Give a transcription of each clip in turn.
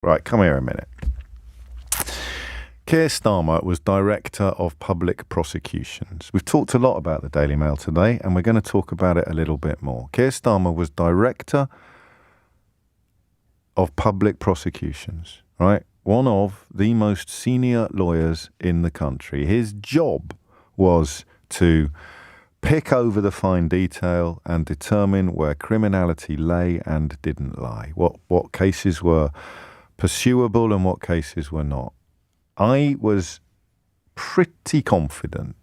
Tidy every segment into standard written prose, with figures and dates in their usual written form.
Right, come here a minute. Keir Starmer was Director of Public Prosecutions. We've talked a lot about the Daily Mail today, and we're going to talk about it a little bit more. Keir Starmer was Director of Public Prosecutions, right? One of the most senior lawyers in the country. His job was to pick over the fine detail and determine where criminality lay and didn't lie, what cases were pursuable and what cases were not. I was pretty confident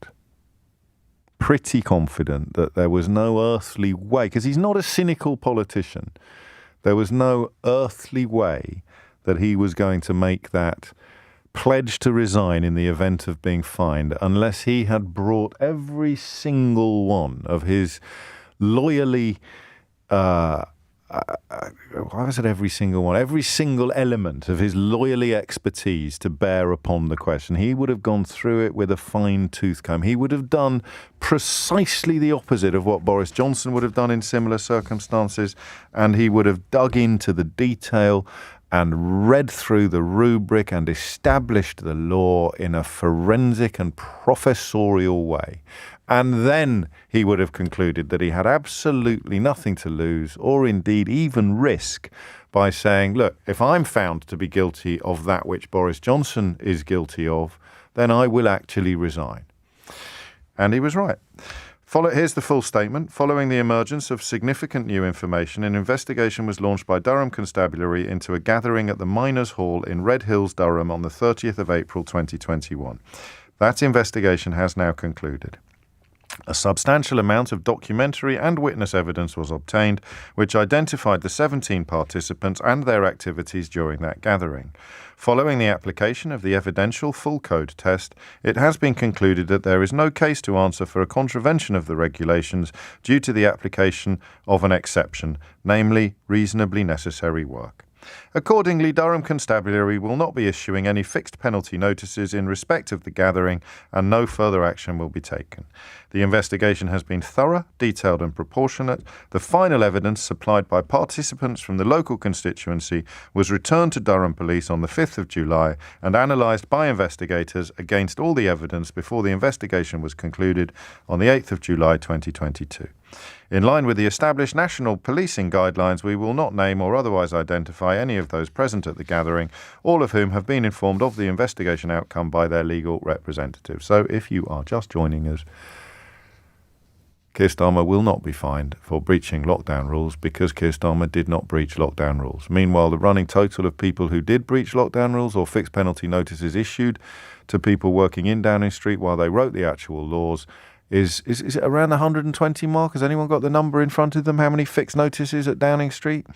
that there was no earthly way, because he's not a cynical politician, there was no earthly way that he was going to make that pledge to resign in the event of being fined unless he had brought every single one of his loyally every single element of his loyally expertise to bear upon the question. He would have gone through it with a fine-tooth comb. He would have done precisely the opposite of what Boris Johnson would have done in similar circumstances, and he would have dug into the detail and read through the rubric and established the law in a forensic and professorial way. And then he would have concluded that he had absolutely nothing to lose or indeed even risk by saying, look, if I'm found to be guilty of that which Boris Johnson is guilty of, then I will actually resign. And he was right. Here's the full statement. Following the emergence of significant new information, an investigation was launched by Durham Constabulary into a gathering at the Miners' Hall in Red Hills, Durham on the 30th of April 2021. That investigation has now concluded. A substantial amount of documentary and witness evidence was obtained, which identified the 17 participants and their activities during that gathering. Following the application of the evidential full code test, it has been concluded that there is no case to answer for a contravention of the regulations due to the application of an exception, namely reasonably necessary work. Accordingly, Durham Constabulary will not be issuing any fixed penalty notices in respect of the gathering, and no further action will be taken. The investigation has been thorough, detailed and proportionate. The final evidence supplied by participants from the local constituency was returned to Durham Police on the 5th of July and analysed by investigators against all the evidence before the investigation was concluded on the 8th of July 2022. In line with the established national policing guidelines, we will not name or otherwise identify any of those present at the gathering, all of whom have been informed of the investigation outcome by their legal representatives. So if you are just joining us, Keir Starmer will not be fined for breaching lockdown rules because Keir Starmer did not breach lockdown rules. Meanwhile, the running total of people who did breach lockdown rules or fixed penalty notices issued to people working in Downing Street while they wrote the actual laws is it around the 120 mark? Has anyone got the number in front of them? How many fixed notices at Downing Street?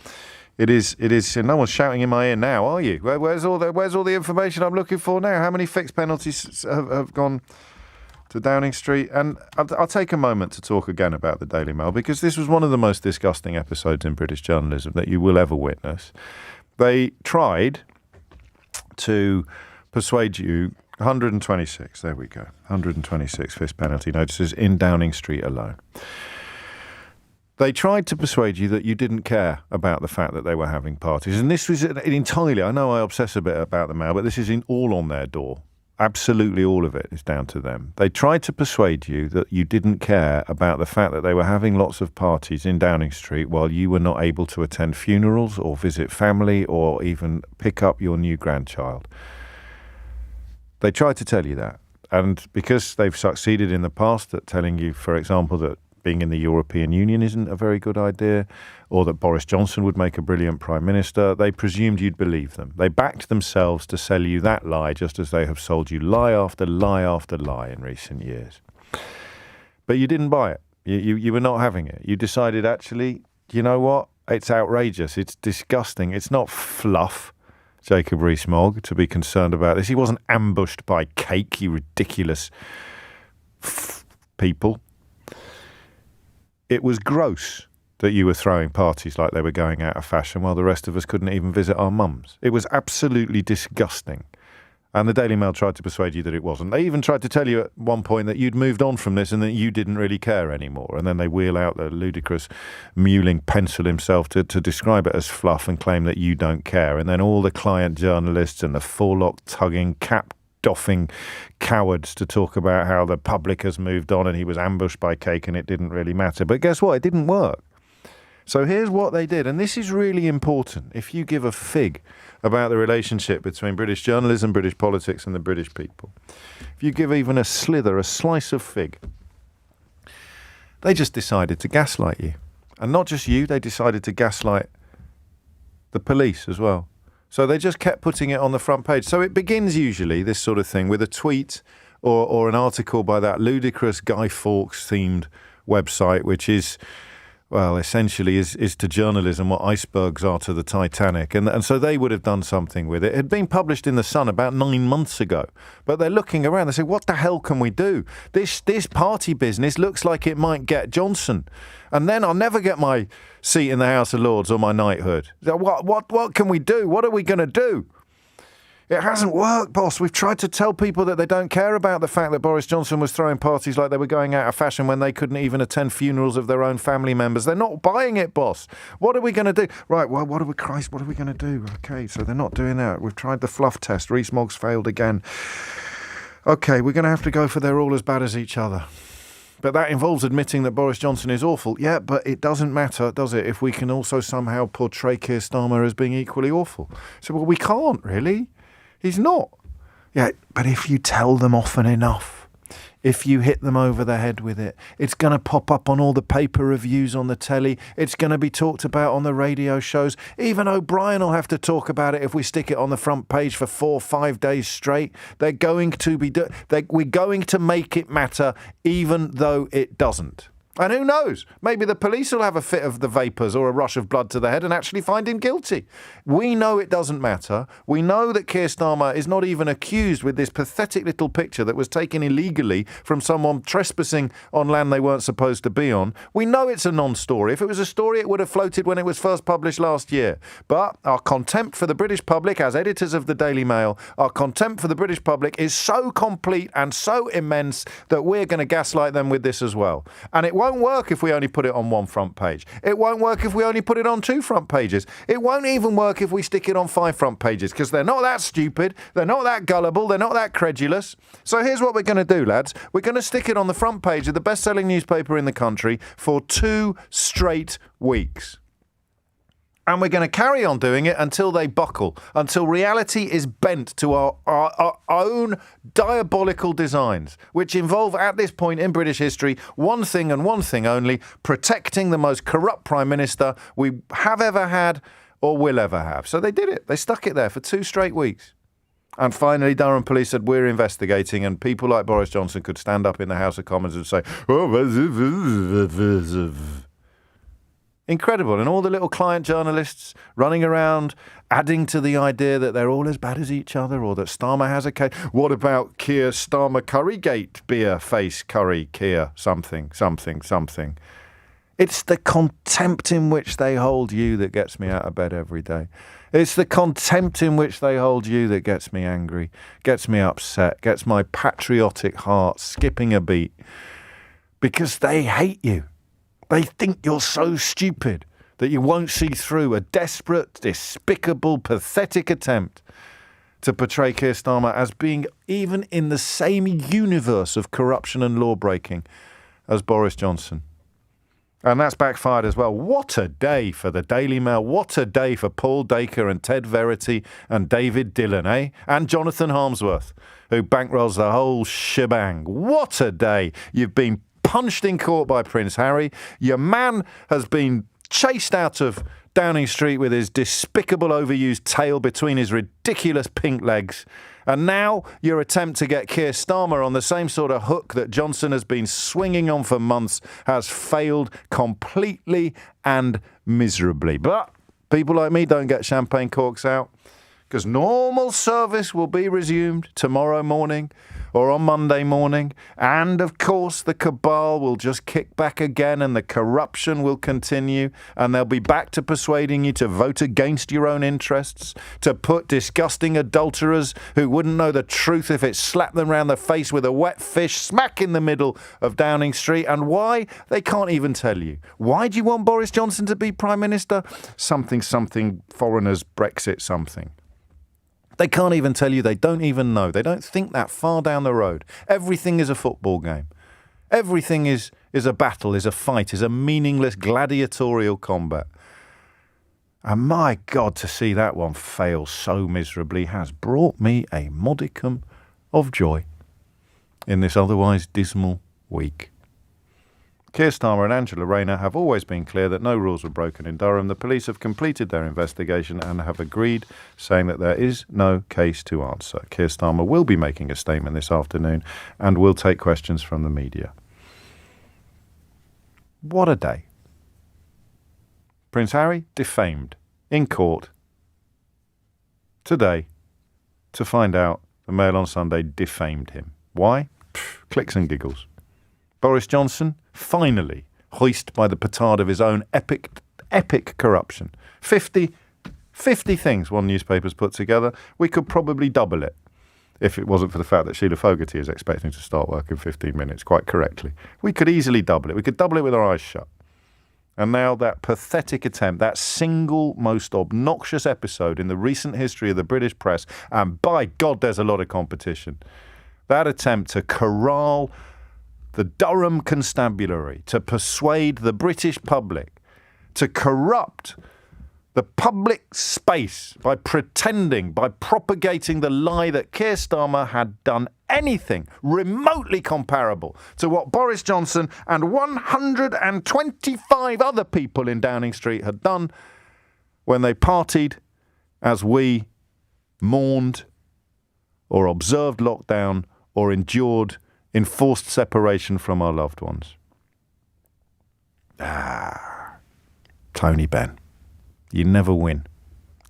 It is. No one's shouting in my ear now, are you? Where's all the information I'm looking for now? How many fixed penalties have gone to Downing Street? And I'll take a moment to talk again about the Daily Mail, because this was one of the most disgusting episodes in British journalism that you will ever witness. They tried to persuade you 126, there we go, 126 fixed penalty notices in Downing Street alone. They tried to persuade you that you didn't care about the fact that they were having parties. And this was entirely, I know I obsess a bit about the Mail, but this is all on their door. Absolutely all of it is down to them. They tried to persuade you that you didn't care about the fact that they were having lots of parties in Downing Street while you were not able to attend funerals or visit family or even pick up your new grandchild. They tried to tell you that. And because they've succeeded in the past at telling you, for example, that being in the European Union isn't a very good idea, or that Boris Johnson would make a brilliant prime minister, they presumed you'd believe them. They backed themselves to sell you that lie, just as they have sold you lie after lie after lie in recent years. But you didn't buy it. You were not having it. You decided, actually, you know what? It's outrageous. It's disgusting. It's not fluff, Jacob Rees-Mogg, to be concerned about this. He wasn't ambushed by cake, you ridiculous people. It was gross that you were throwing parties like they were going out of fashion while the rest of us couldn't even visit our mums. It was absolutely disgusting. And the Daily Mail tried to persuade you that it wasn't. They even tried to tell you at one point that you'd moved on from this and that you didn't really care anymore. And then they wheel out the ludicrous mewling pencil himself to describe it as fluff and claim that you don't care. And then all the client journalists and the forelock-tugging, cap-doffing cowards to talk about how the public has moved on and he was ambushed by cake and it didn't really matter. But guess what? It didn't work. So here's what they did, and this is really important. If you give a fig about the relationship between British journalism, British politics and the British people, if you give even a slither, a slice of fig, they just decided to gaslight you. And not just you, they decided to gaslight the police as well. So they just kept putting it on the front page. So it begins usually, this sort of thing, with a tweet or an article by that ludicrous Guy Fawkes-themed website, which is... well, essentially is to journalism what icebergs are to the Titanic. And so they would have done something with it. It had been published in The Sun about 9 months ago. But they're looking around. They say, what the hell can we do? This party business looks like it might get Johnson. And then I'll never get my seat in the House of Lords or my knighthood. What can we do? What are we going to do? It hasn't worked, boss. We've tried to tell people that they don't care about the fact that Boris Johnson was throwing parties like they were going out of fashion when they couldn't even attend funerals of their own family members. They're not buying it, boss. What are we going to do? Right, well, what are we going to do? Okay, so they're not doing that. We've tried the fluff test. Rees-Moggs failed again. Okay, we're going to have to go for they're all as bad as each other. But that involves admitting that Boris Johnson is awful. Yeah, but it doesn't matter, does it, if we can also somehow portray Keir Starmer as being equally awful? So, well, we can't, really. He's not. Yeah, but if you tell them often enough, if you hit them over the head with it, it's going to pop up on all the paper reviews on the telly. It's going to be talked about on the radio shows. Even O'Brien will have to talk about it if we stick it on the front page for 4 or 5 days straight. They're going to be... we're going to make it matter even though it doesn't. And who knows? Maybe the police will have a fit of the vapours or a rush of blood to the head and actually find him guilty. We know it doesn't matter. We know that Keir Starmer is not even accused with this pathetic little picture that was taken illegally from someone trespassing on land they weren't supposed to be on. We know it's a non-story. If it was a story, it would have floated when it was first published last year. But our contempt for the British public, as editors of the Daily Mail, our contempt for the British public is so complete and so immense that we're going to gaslight them with this as well. And it won't work if we only put it on one front page. It won't work if we only put it on 2 front pages. It won't even work if we stick it on 5 front pages, because they're not that stupid, they're not that gullible, they're not that credulous. So here's what we're going to do, lads. We're going to stick it on the front page of the best-selling newspaper in the country for 2 straight weeks. And we're going to carry on doing it until they buckle, until reality is bent to our own diabolical designs, which involve, at this point in British history, one thing and one thing only: protecting the most corrupt Prime Minister we have ever had or will ever have. So they did it. They stuck it there for 2 straight weeks. And finally, Durham Police said, we're investigating, and people like Boris Johnson could stand up in the House of Commons and say, incredible. And all the little client journalists running around adding to the idea that they're all as bad as each other, or that Starmer has a case. What about Keir Starmer Currygate? Beer face curry Keir something. It's the contempt in which they hold you that gets me out of bed every day. It's the contempt in which they hold you that gets me angry, gets me upset, gets my patriotic heart skipping a beat, because they hate you. They think you're so stupid that you won't see through a desperate, despicable, pathetic attempt to portray Keir Starmer as being even in the same universe of corruption and law-breaking as Boris Johnson. And that's backfired as well. What a day for the Daily Mail. What a day for Paul Dacre and Ted Verity and David Dillon, eh? And Jonathan Harmsworth, who bankrolls the whole shebang. What a day. You've been punched in court by Prince Harry. Your man has been chased out of Downing Street with his despicable overused tail between his ridiculous pink legs. And now your attempt to get Keir Starmer on the same sort of hook that Johnson has been swinging on for months has failed completely and miserably. But people like me don't get champagne corks out. because normal service will be resumed tomorrow morning or on Monday morning. And, of course, the cabal will just kick back again and the corruption will continue, and they'll be back to persuading you to vote against your own interests, to put disgusting adulterers who wouldn't know the truth if it slapped them round the face with a wet fish smack in the middle of Downing Street. And why? They can't even tell you. Why do you want Boris Johnson to be Prime Minister? Something, foreigners, Brexit, something. They can't even tell you. They don't even know. They don't think that far down the road. Everything is a football game. Everything is a battle, is a fight, is a meaningless gladiatorial combat. And my God, to see that one fail so miserably has brought me a modicum of joy in this otherwise dismal week. Keir Starmer and Angela Rayner have always been clear that no rules were broken in Durham. The police have completed their investigation and have agreed, saying that there is no case to answer. Keir Starmer will be making a statement this afternoon and will take questions from the media. What a day. Prince Harry defamed in court today to find out the Mail on Sunday defamed him. Why? Clicks and giggles. Boris Johnson, finally hoist by the petard of his own epic corruption. 50 things one newspaper's put together. We could probably double it if it wasn't for the fact that Sheila Fogarty is expecting to start work in 15 minutes, quite correctly. We could easily double it. We could double it with our eyes shut. And now that pathetic attempt, that single most obnoxious episode in the recent history of the British press, and by God, there's a lot of competition, that attempt to corral the Durham Constabulary, to persuade the British public, to corrupt the public space by propagating the lie that Keir Starmer had done anything remotely comparable to what Boris Johnson and 125 other people in Downing Street had done when they partied as we mourned or observed lockdown or endured enforced separation from our loved ones. Tony Benn, you never win.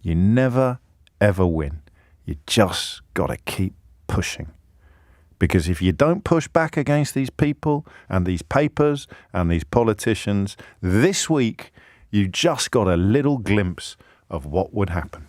You never, ever win. You just got to keep pushing. Because if you don't push back against these people and these papers and these politicians, this week you just got a little glimpse of what would happen.